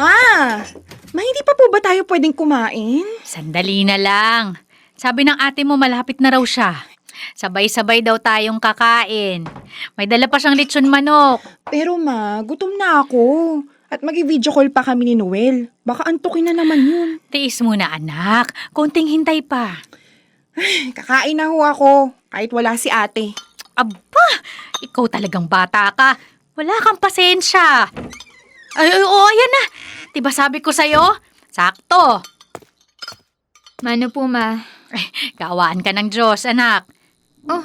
Ma! Ma, hindi pa po ba tayo pwedeng kumain? Sandali na lang. Sabi ng ate mo malapit na raw siya. Sabay-sabay daw tayong kakain. May dala pa siyang lechon manok. Pero ma, gutom na ako. At mag-video call pa kami ni Noel. Baka antukin na naman yun. Tiis muna anak. Konting hintay pa. Kakain na ho ako. Kahit wala si ate. Aba! Ikaw talagang bata ka. Wala kang pasensya. Ay, oo, ayan na. Diba sabi ko sa'yo? Sakto. Mano po, ma? Kaawaan ka ng Diyos, anak. Oh,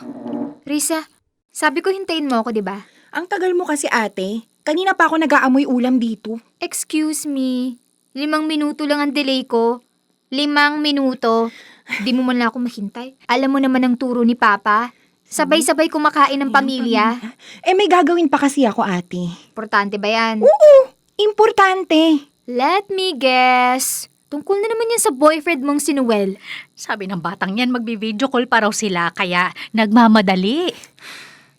Risa, sabi ko hintayin mo ako, di ba? Ang tagal mo kasi ate. Kanina pa ako nag-aamoy ulam dito. Excuse me, 5 minuto lang ang delay ko. 5 minuto. Di mo man lang ako mahintay. Alam mo naman ang turo ni Papa. Sabay-sabay kumakain ng pamilya. May gagawin pa kasi ako ate. Importante ba yan? Importante. Let me guess. Tungkol na naman yan sa boyfriend mong si Noel. Sabi ng batang yan, magbi-video call pa raw sila, kaya nagmamadali.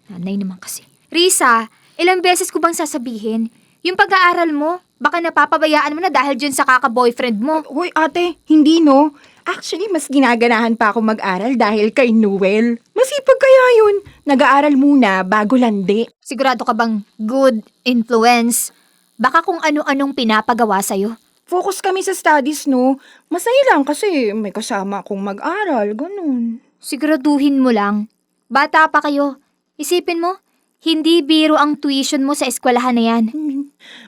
Nanay naman kasi. Risa, ilang beses ko bang sasabihin? Yung pag-aaral mo, baka napapabayaan mo na dahil dyan sa kaka-boyfriend mo. Hoy ate, hindi no. Actually, mas ginaganahan pa ako mag-aral dahil kay Noel. Masipag kaya yun. Nag-aaral muna bago landi. Sigurado ka bang good influence? Baka kung ano-anong pinapagawa sa'yo. Focus kami sa studies, no? Masaya lang kasi may kasama akong mag-aral, ganun. Siguraduhin mo lang. Bata pa kayo. Isipin mo, hindi biro ang tuition mo sa eskwelahan na yan.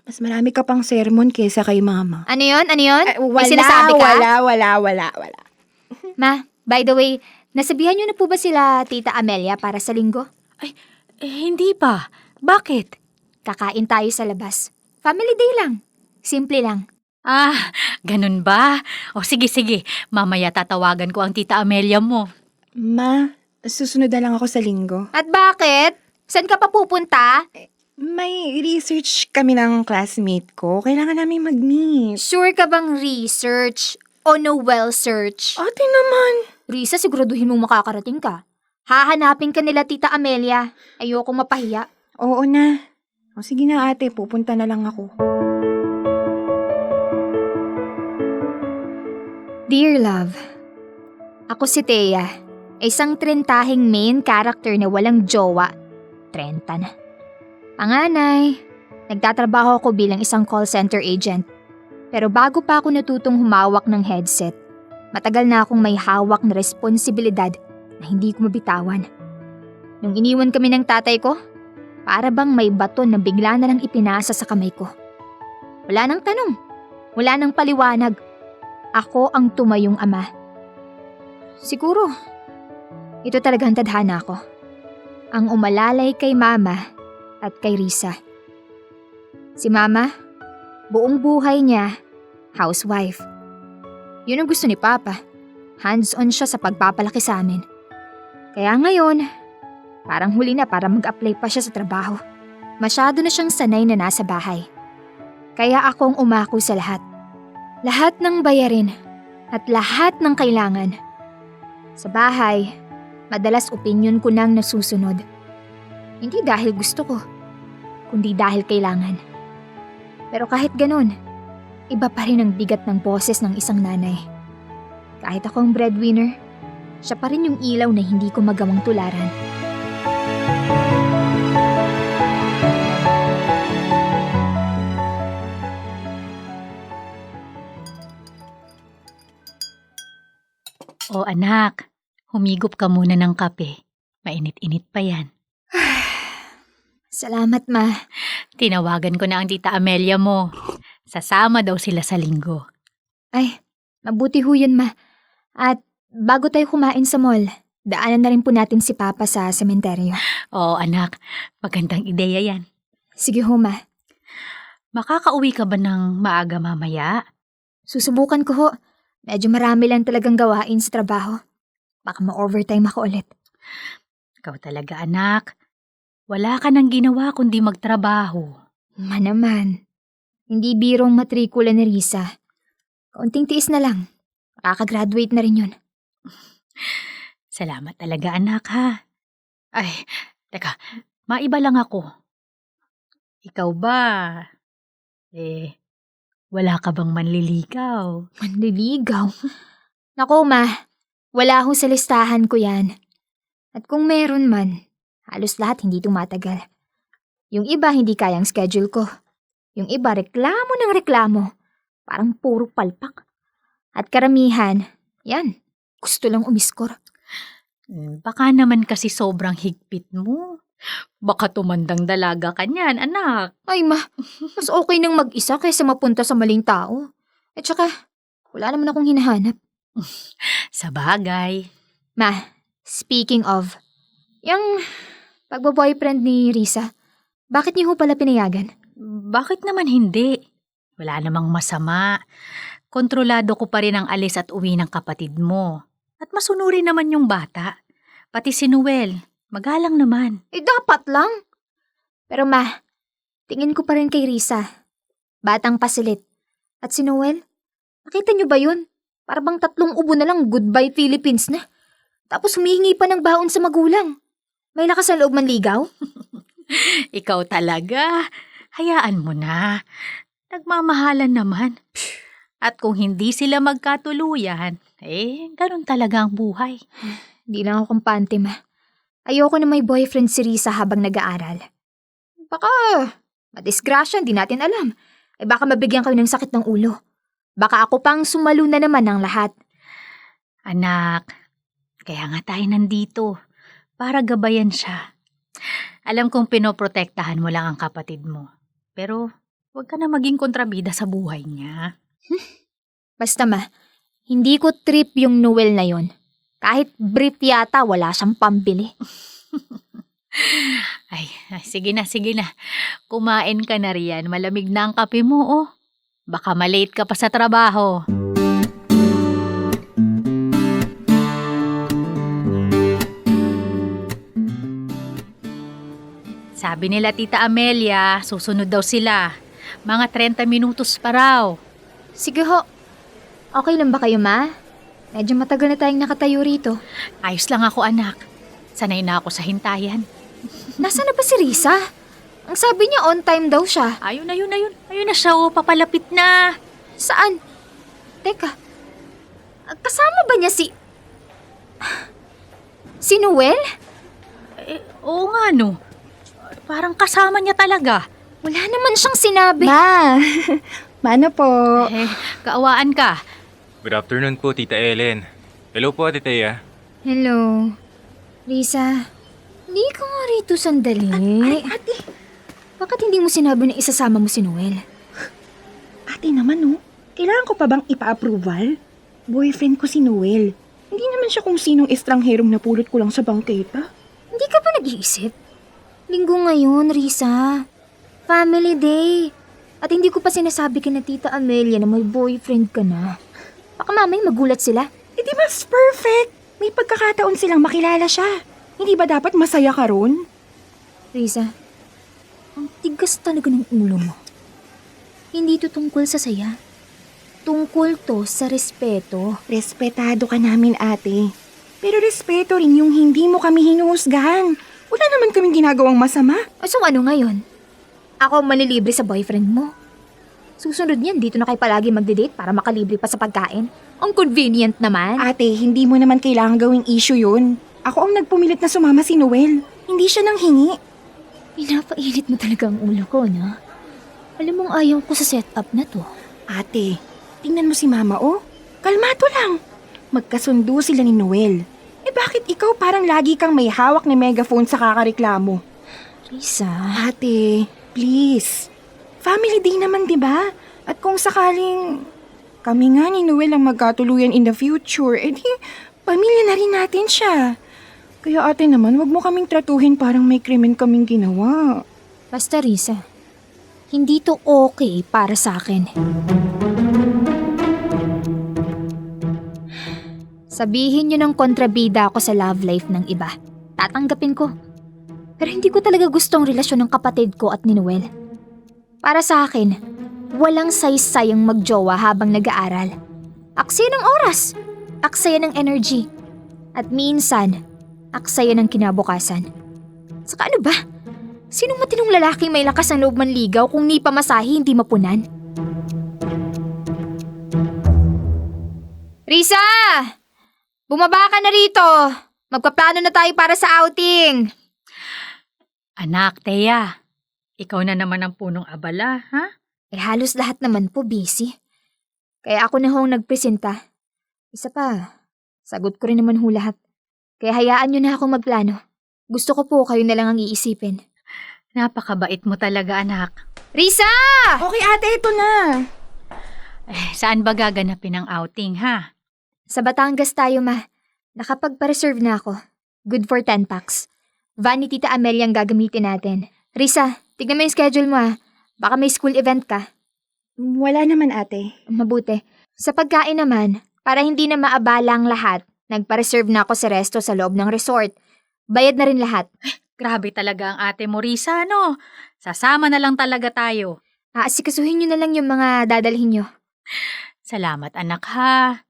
Mas marami ka pang sermon kesa kay mama. Ano yon? Ano yon? Wala, May sinasabi ka? wala. Ma, by the way, nasabihan niyo na po ba sila Tita Amelia para sa linggo? Hindi pa. Bakit? Kakain tayo sa labas. Family day lang. Simple lang. Ganun ba? O sige. Mamaya tatawagan ko ang tita Amelia mo. Ma, susunod na lang ako sa linggo. At bakit? Saan ka pa pupunta? May research kami ng classmate ko. Kailangan namin mag-meet. Sure ka bang research o Noel search? Ate naman. Risa, siguraduhin mong makakarating ka. Hahanapin ka nila Tita Amelia. Ayoko mapahiya. Oo na. O sige na ate, pupunta na lang ako. Dear love, ako si Thea, isang trentahing main character na walang jowa. 30 na. Panganay, nagtatrabaho ako bilang isang call center agent. Pero bago pa ako natutong humawak ng headset, matagal na akong may hawak na responsibilidad na hindi ko mabitawan. Nung iniwan kami ng tatay ko, para bang may baton na bigla na lang ipinasa sa kamay ko. Wala nang tanong, wala nang paliwanag. Ako ang tumayong ama. Siguro, ito talagang tadhana ko. Ang umalalay kay Mama at kay Risa. Si Mama, buong buhay niya, housewife. Yun ang gusto ni Papa. Hands-on siya sa pagpapalaki sa amin. Kaya ngayon, parang huli na para mag-apply pa siya sa trabaho. Masyado na siyang sanay na nasa bahay. Kaya akong umako sa lahat. Lahat ng bayarin at lahat ng kailangan. Sa bahay, madalas opinyon ko nang nasusunod. Hindi dahil gusto ko, kundi dahil kailangan. Pero kahit ganun, iba pa rin ang bigat ng boses ng isang nanay. Kahit ako ang breadwinner, siya pa rin yung ilaw na hindi ko magawang tularan. O anak, humigop ka muna ng kape. Mainit-init pa yan. Salamat, Ma. Tinawagan ko na ang tita Amelia mo. Sasama daw sila sa linggo. Ay, mabuti ho yun, Ma. At bago tayo kumain sa mall, daanan na rin po natin si Papa sa sementeryo. Oo anak, magandang ideya yan. Sige ho, Ma. Makakauwi ka ba ng maaga mamaya? Susubukan ko ho. Medyo marami lang talagang gawain sa trabaho. Baka ma-overtime ako ulit. Ikaw talaga anak. Wala ka nang ginawa kundi magtrabaho. Ma naman. Hindi birong matrikula ni Risa. Kaunting tiis na lang. Makakagraduate na rin yun. Salamat talaga anak ha. Ay, teka, maiba lang ako. Ikaw ba? Wala ka bang manliligaw? Manliligaw? Naku, ma. Wala akong sa listahan ko yan. At kung meron man, halos lahat hindi tumatagal. Yung iba hindi kayang schedule ko. Yung iba reklamo ng reklamo. Parang puro palpak. At karamihan, yan, gusto lang umiskor. Baka naman kasi sobrang higpit mo. Baka tumandang dalaga ka niyan, anak. Ay ma, mas okay nang mag-isa kaysa mapunta sa maling tao. At saka, wala naman akong hinahanap. Sa bagay. Ma, speaking of, yung pagbo-boyfriend ni Risa, bakit niyo ho pala pinayagan? Bakit naman hindi? Wala namang masama. Kontrolado ko pa rin ang alis at uwi ng kapatid mo. At masunurin naman yung bata. Pati si Noel, magalang naman. Eh dapat lang. Pero ma, tingin ko pa rin kay Risa. Batang pasilit. At si Noel, nakita niyo ba yun? Para bang 3 ubo na lang goodbye Philippines na. Tapos humihingi pa ng baon sa magulang. May lakas sa loob manligaw? Ikaw talaga. Hayaan mo na. Nagmamahalan naman. At kung hindi sila magkatuluyan, ganun talaga ang buhay. Di lang ako kumpante, ma. Ayoko na may boyfriend si Risa habang nag-aaral. Baka, madisgrasya, di natin alam. Baka mabigyan kayo ng sakit ng ulo. Baka ako pang sumalo na naman ng lahat. Anak, kaya nga tayo nandito. Para gabayan siya. Alam kong pinoprotektahan mo lang ang kapatid mo. Pero, huwag ka na maging kontrabida sa buhay niya. Basta ma, hindi ko trip yung Noel na yon. Kahit brief yata, wala siyang pambili. Ay, sige na, sige na. Kumain ka na riyan. Malamig na ang kape mo, oh. Baka malate ka pa sa trabaho. Sabi nila Tita Amelia, susunod daw sila. Mga 30 minutos pa raw. Sige ho. Okay lang ba kayo, ma? Medyo matagal na tayong nakatayo rito. Ayos lang ako, anak. Sanay na ako sa hintayan. Nasaan na ba si Risa? Ang sabi niya on time daw siya. Ayun na siya, oh. Papalapit na. Saan? Teka. Kasama ba niya si... Si Noel? Oo nga, no. Parang kasama niya talaga. Wala naman siyang sinabi. Ma! Mano po? Kaawaan ka. Good afternoon po, Tita Ellen. Hello po, Ate Thea. Hello. Risa, hindi ka nga rito sandali. Ate, Bakit hindi mo sinabi na isasama mo si Noel? ate naman no. Kailangan ko pa bang ipa-approval? Boyfriend ko si Noel. Hindi naman siya kung sinong estrangherong napulot ko lang sa bangketa. Hindi ka ba nag-iisip? Linggo ngayon, Risa. Family Day. At hindi ko pa sinasabi kina Tita Amelia na may boyfriend ka na. Baka mamay magulat sila. Eh di mas perfect. May pagkakataon silang makilala siya. Hindi ba dapat masaya ka ron? Risa, ang tigas talaga ng ulo mo. Hindi to tungkol sa saya. Tungkol to sa respeto. Respetado ka namin, ate. Pero respeto rin yung hindi mo kami hinuhusgahan. Wala naman kaming ginagawang masama. O so ano ngayon? Ako ang manilibre sa boyfriend mo. Susunod niyan, dito na kayo palagi magde-date para makalibre pa sa pagkain. Ang convenient naman. Ate, hindi mo naman kailangan gawing issue yun. Ako ang nagpumilit na sumama si Noel. Hindi siya nang hingi. Pinapailit mo talaga ang ulo ko, no? Alam mong ayaw ko sa setup na to. Ate, tingnan mo si Mama, oh. Kalmado lang. Magkasundo sila ni Noel. Eh bakit ikaw parang lagi kang may hawak na megaphone sa kakareklamo? Risa, Ate, please. Family day naman, di ba? At kung sakaling kami nga ni Noel ang magkatuluyan in the future, edi pamilya na rin natin siya. Kaya ate naman, wag mo kaming tratuhin parang may krimen kaming ginawa. basta Risa, hindi to okay para sa akin. Sabihin niyo ng kontrabida ako sa love life ng iba. Tatanggapin ko. Pero hindi ko talaga gustong relasyon ng kapatid ko at ni Noel. Para sa akin, walang saysayang magjowa habang nag-aaral. Aksaya ng oras, aksaya ng energy, at minsan, aksaya ng kinabukasan. Saka ano ba? Sinong matinong lalaki may lakas ng loob manligaw kung ni pamasahe hindi mapunan? Risa! Bumaba ka na rito. Magpaplano na tayo para sa outing. Anak, Thea, ikaw na naman ang punong abala, ha? Halos lahat naman po busy. Kaya ako na hong nagpresenta. Isa pa, sagot ko rin naman ho lahat. Kaya hayaan nyo na akong magplano. Gusto ko po kayo na lang ang iisipin. Napakabait mo talaga, anak. Risa! Okay ate, ito na. Saan ba gaganapin ang outing, ha? Sa Batangas tayo, ma. Nakapagpa-reserve na ako. Good for 10 packs. Van ni Tita Amelia ang gagamitin natin. Risa, tignan mo yung schedule mo, ha. Baka may school event ka. Wala naman ate. Mabuti. Sa pagkain naman, para hindi na maabala ang lahat, nagpa-reserve na ako sa resto sa loob ng resort. Bayad na rin lahat. Grabe talaga ang ate mo, Risa, no? Sasama na lang talaga tayo. Aasikasuhin nyo na lang yung mga dadalhin nyo. Salamat, anak, ha?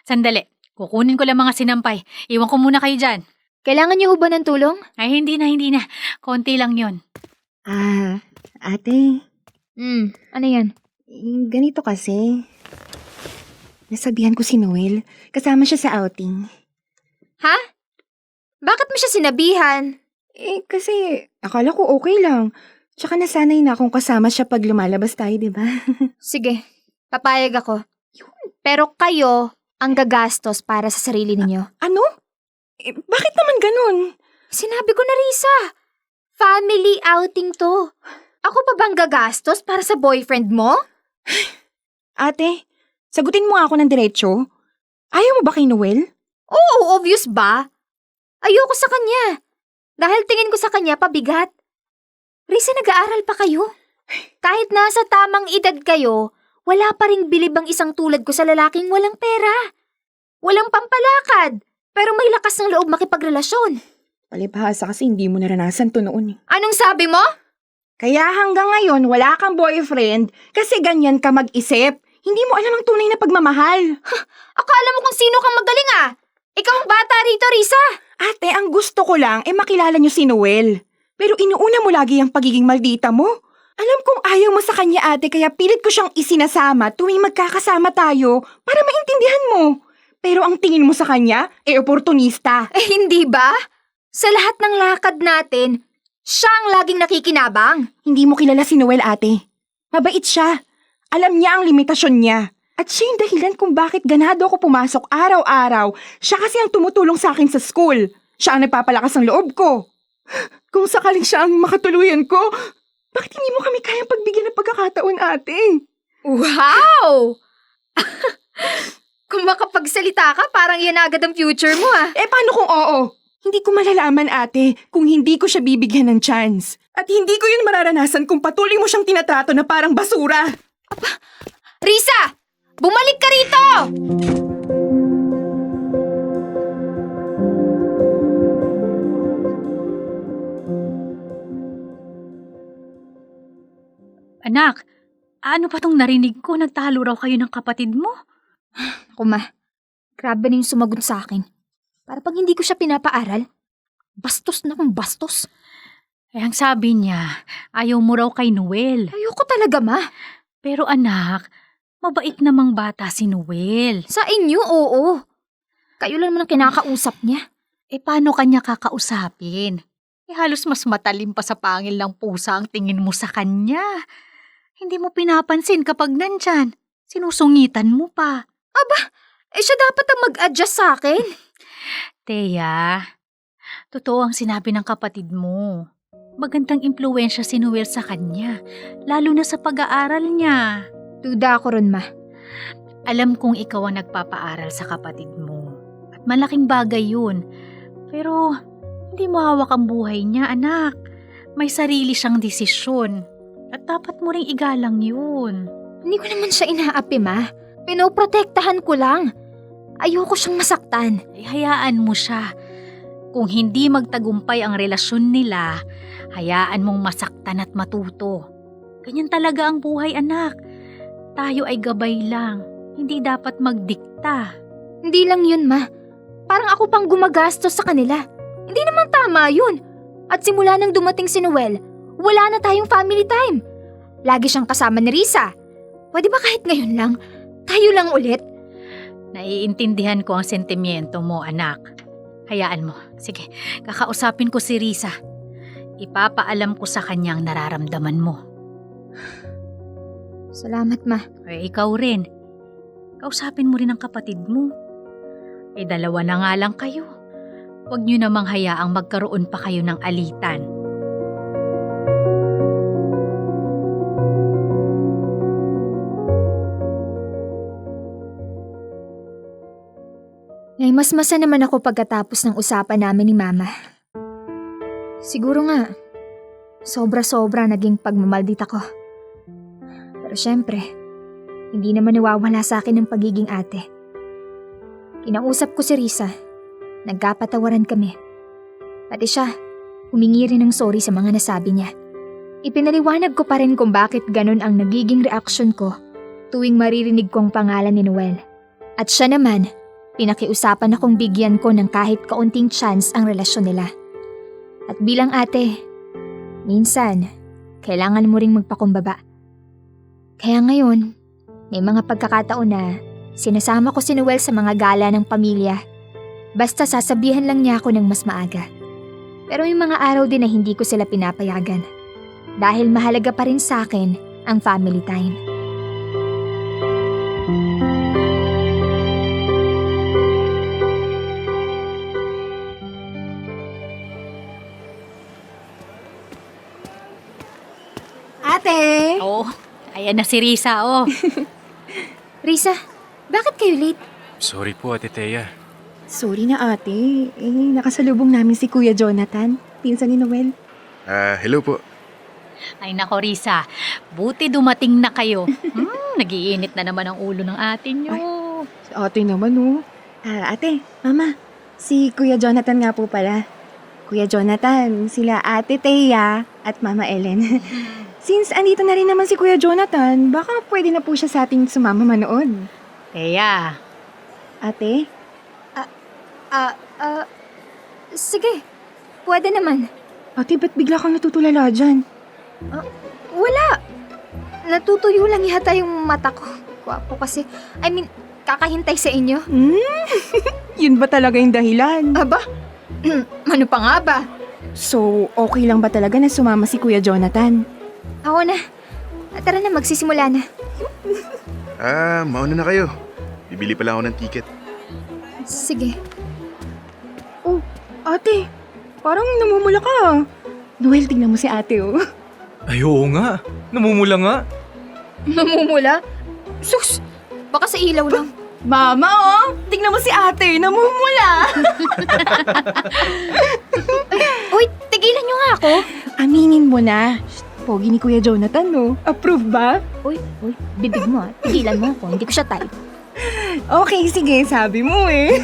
Sandali, kukunin ko lang mga sinampay. Iwan ko muna kayo dyan. Kailangan nyo ho ba ng tulong? Ay, hindi na. Konti lang yon. Ate, Ano yan? ganito kasi. Nasabihan ko si Noel. Kasama siya sa outing. Ha? Bakit mo siya sinabihan? Kasi akala ko okay lang. Tsaka nasanay na akong kasama siya pag lumalabas tayo, di ba? Sige, papayag ako. Pero kayo ang gagastos para sa sarili ninyo. Ano? Bakit naman ganun? Sinabi ko na, Risa. Family outing to. Ako pa bang gagastos para sa boyfriend mo? Ate, sagutin mo nga ako ng diretsyo. Ayaw mo ba kay Noel? Oo, obvious ba? Ayoko sa kanya. Dahil tingin ko sa kanya pabigat. Risa, nag-aaral pa kayo? Kahit nasa tamang edad kayo, wala pa ring bilib ang isang tulad ko sa lalaking walang pera. Walang pampalakad, pero may lakas ng loob makipagrelasyon. Palibhasa kasi hindi mo naranasan to noon. Anong sabi mo? Kaya hanggang ngayon wala kang boyfriend kasi ganyan ka mag-isip. Hindi mo alam ang tunay na pagmamahal. Akala mo kung sino kang magaling ah. Ikaw ang bata rito, Risa. Ate, ang gusto ko lang makilala niyo si Noel. Pero inuuna mo lagi ang pagiging maldita mo. Alam kong ayaw mo sa kanya, ate, kaya pilit ko siyang isinasama tuwing magkakasama tayo para maintindihan mo. Pero ang tingin mo sa kanya, oportunista. Hindi ba? Sa lahat ng lakad natin, siya ang laging nakikinabang. Hindi mo kilala si Noel, ate. Mabait siya. Alam niya ang limitasyon niya. At siya yung dahilan kung bakit ganado ako pumasok araw-araw. Siya kasi ang tumutulong sa akin sa school. Siya ang nagpapalakas ng loob ko. Kung sakaling siya ang makatuluyan ko, bakit hindi mo kami kayang pagbigyan ng pagkakataon, ate? Wow! Kung makapagsalita ka, parang yan agad ang future mo ah. Paano kung oo? Hindi ko malalaman, ate, kung hindi ko siya bibigyan ng chance. At hindi ko yun mararanasan kung patuloy mo siyang tinatrato na parang basura. Risa! Bumalik ka rito! Anak, ano pa tong narinig ko? Nagtalo raw kayo ng kapatid mo? Ako ma, grabe na yung sumagot sa akin. Para pag hindi ko siya pinapaaral, bastos na kung bastos. Ang sabi niya, ayaw mo raw kay Noel. Ayoko talaga ma. Pero anak, mabait namang bata si Noel. Sa inyo, oo. Kayo lang naman ang kinakausap niya. Paano kanya kakausapin? Halos mas matalim pa sa pangil ng pusa ang tingin mo sa kanya. Hindi mo pinapansin kapag nandyan. Sinusungitan mo pa. Siya dapat ang mag-adjust sa akin. Thea, totoo ang sinabi ng kapatid mo. Magandang impluwensya si Noel sa kanya, lalo na sa pag-aaral niya. Duda ako ron ma. Alam kong ikaw ang nagpapaaral sa kapatid mo. At malaking bagay yun. Pero hindi mo hawak ang buhay niya, anak. May sarili siyang desisyon. At dapat mo ring igalang yun. Hindi ko naman siya inaapi ma. Pinoprotektahan ko lang. Ayoko siyang masaktan. Hayaan mo siya. Kung hindi magtagumpay ang relasyon nila, hayaan mong masaktan at matuto. Ganyan talaga ang buhay, anak. Tayo ay gabay lang. Hindi dapat magdikta. Hindi lang yun ma. Parang ako pang gumagastos sa kanila. Hindi naman tama yun. At simula nang dumating si Noel, wala na tayong family time. Lagi siyang kasama ni Risa. Pwede ba kahit ngayon lang, tayo lang ulit? Naiintindihan ko ang sentimiento mo, anak. Hayaan mo. Sige, kakausapin ko si Risa. Ipapaalam ko sa kanya ang nararamdaman mo. Salamat, Ma. Ikaw rin. Kausapin mo rin ang kapatid mo. Dalawa na nga lang kayo. Huwag niyo namang hayaang magkaroon pa kayo ng alitan. Ay, mas naman ako pagkatapos ng usapan namin ni Mama. Siguro nga, sobra-sobra naging pagmamaldita ko. Pero syempre, hindi naman nawawala sa akin ang pagiging ate. Kinausap ko si Risa. Nagkapatawaran kami. Pati siya, humingi rin ng sorry sa mga nasabi niya. Ipinaliwanag ko pa rin kung bakit ganun ang nagiging reaksyon ko tuwing maririnig kong pangalan ni Noel. At siya naman, pinakiusapan akong bigyan ko ng kahit kaunting chance ang relasyon nila. At bilang ate, minsan, kailangan mo ring magpakumbaba. Kaya ngayon, may mga pagkakataon na sinasama ko si Noel sa mga gala ng pamilya. Basta sasabihan lang niya ako ng mas maaga. Pero may mga araw din na hindi ko sila pinapayagan. Dahil mahalaga pa rin sa akin ang family time. Ate! Oh, ayan na si Risa, oh. Risa, bakit kayo late? Sorry po, Ate Thea. Sorry na ate. Nakasalubong namin si Kuya Jonathan, pinsan ni Noel. Hello po. Ay nako, Risa. Buti dumating na kayo. Nagiinit na naman ang ulo ng atin nyo. Ate naman oh. Ate, mama, si Kuya Jonathan nga po pala. Kuya Jonathan, sila Ate Thea at Mama Ellen. Since andito na rin naman si Kuya Jonathan, baka pwede na po siya sa ating sumama manood. Kaya, Ate? Sige, pwede naman. Ate, ba't bigla kang natutulala dyan? Wala. Natutuyo lang yata yung mata ko. Gwapo kasi. Kakahintay sa inyo. Yun ba talaga yung dahilan? Aba, ano pa nga ba? So, okay lang ba talaga na sumama si Kuya Jonathan? Ako na. Tara na, magsisimula na. Mauna na kayo. Bibili pala ako ng ticket. Sige. Oh, ate, parang namumula ka. Noel, tingnan mo si ate oh. Ay, oo nga. Namumula nga. Namumula? Sus! Baka sa ilaw lang. Mama oh, tingnan mo si ate, namumula. Uy, tigilan niyo nga ako. Aminin mo na. Pogi ni Kuya Jonathan no. Approve ba? Uy, bibig mo ah. Tigilan mo ako. Hindi ko siya type. Okay, sige, sabi mo eh.